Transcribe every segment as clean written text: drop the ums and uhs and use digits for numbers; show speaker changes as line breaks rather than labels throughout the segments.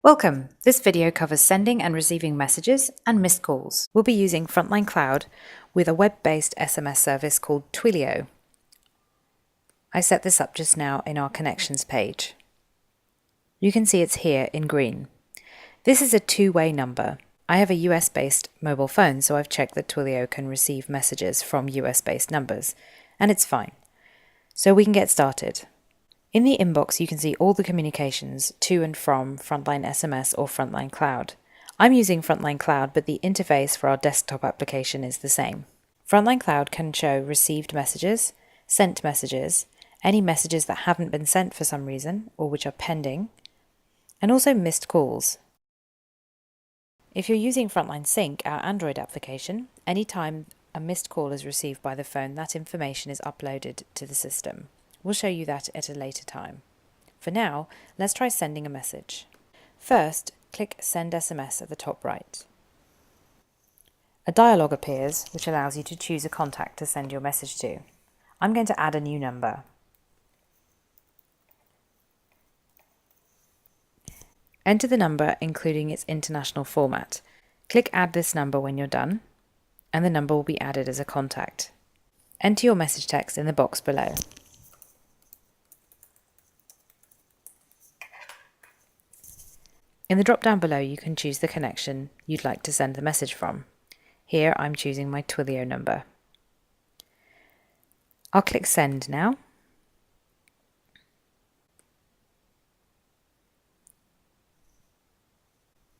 Welcome! This video covers sending and receiving messages and missed calls. We'll be using Frontline Cloud with a web-based SMS service called Twilio. I set this up just now in our connections page. You can see it's here in green. This is a two-way number. I have a US-based mobile phone, so I've checked that Twilio can receive messages from US-based numbers, and it's fine. So we can get started. In the inbox, you can see all the communications to and from FrontlineSMS or Frontline Cloud. I'm using Frontline Cloud, but the interface for our desktop application is the same. Frontline Cloud can show received messages, sent messages, any messages that haven't been sent for some reason or which are pending, and also missed calls. If you're using Frontline Sync, our Android application, anytime a missed call is received by the phone, that information is uploaded to the system. We'll show you that at a later time. For now, let's try sending a message. First, click Send SMS at the top right. A dialog appears which allows you to choose a contact to send your message to. I'm going to add a new number. Enter the number including its international format. Click Add this number when you're done, and the number will be added as a contact. Enter your message text in the box below. In the drop-down below, you can choose the connection you'd like to send the message from. Here, I'm choosing my Twilio number. I'll click Send now.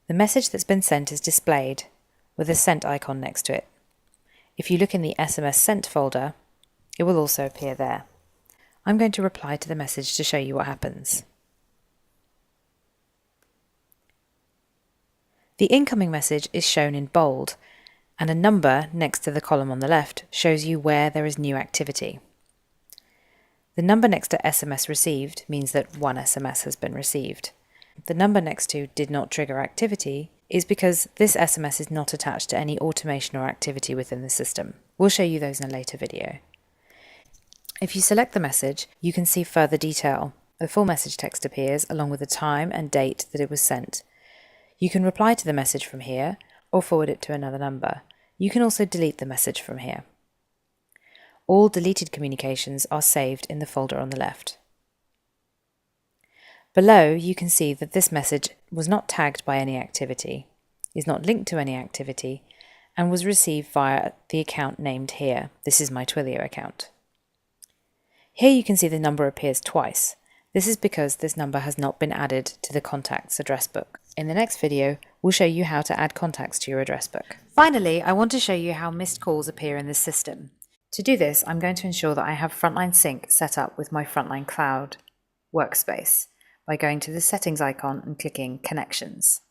The message that's been sent is displayed with a sent icon next to it. If you look in the SMS sent folder, it will also appear there. I'm going to reply to the message to show you what happens. The incoming message is shown in bold, and a number next to the column on the left shows you where there is new activity. The number next to SMS received means that one SMS has been received. The number next to did not trigger activity is because this SMS is not attached to any automation or activity within the system. We'll show you those in a later video. If you select the message, you can see further detail. The full message text appears along with the time and date that it was sent. You can reply to the message from here or forward it to another number. You can also delete the message from here. All deleted communications are saved in the folder on the left. Below, you can see that this message was not tagged by any activity, is not linked to any activity, and was received via the account named here. This is my Twilio account. Here you can see the number appears twice. This is because this number has not been added to the contacts address book. In the next video, we'll show you how to add contacts to your address book. Finally, I want to show you how missed calls appear in this system. To do this, I'm going to ensure that I have Frontline Sync set up with my Frontline Cloud workspace by going to the settings icon and clicking Connections.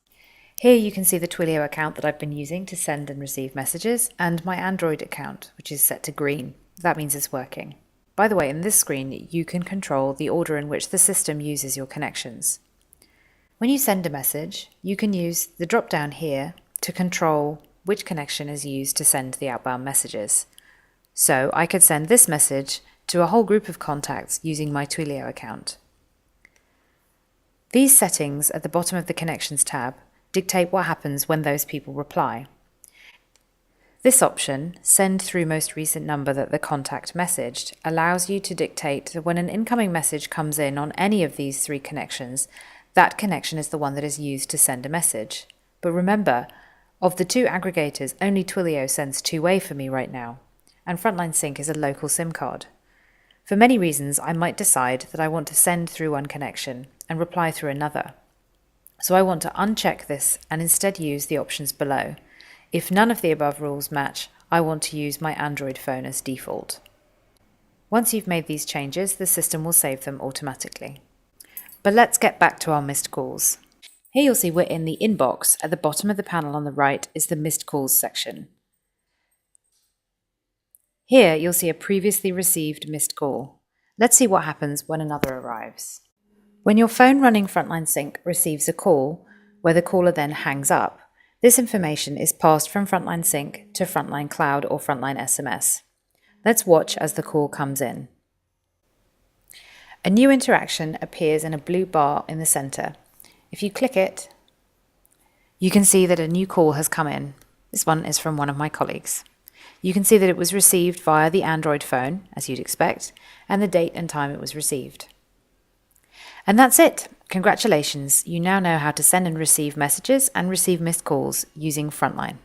Here you can see the Twilio account that I've been using to send and receive messages, and my Android account, which is set to green. That means it's working. By the way, in this screen, you can control the order in which the system uses your connections. When you send a message, you can use the drop-down here to control which connection is used to send the outbound messages. So I could send this message to a whole group of contacts using my Twilio account. These settings at the bottom of the Connections tab dictate what happens when those people reply. This option, Send through most recent number that the contact messaged, allows you to dictate that when an incoming message comes in on any of these three connections, that connection is the one that is used to send a message. But remember, of the two aggregators, only Twilio sends two-way for me right now, and Frontline Sync is a local SIM card. For many reasons, I might decide that I want to send through one connection and reply through another. So I want to uncheck this and instead use the options below. If none of the above rules match, I want to use my Android phone as default. Once you've made these changes, the system will save them automatically. But let's get back to our missed calls. Here you'll see we're in the inbox. At the bottom of the panel on the right is the missed calls section. Here you'll see a previously received missed call. Let's see what happens when another arrives. When your phone running Frontline Sync receives a call, where the caller then hangs up, this information is passed from Frontline Sync to Frontline Cloud or FrontlineSMS. Let's watch as the call comes in. A new interaction appears in a blue bar in the center. If you click it, You can see that a new call has come in. This one is from one of my colleagues. You can see that it was received via the Android phone, as you'd expect, and the date and time it was received. And that's it. Congratulations, you now know how to send and receive messages and receive missed calls using Frontline.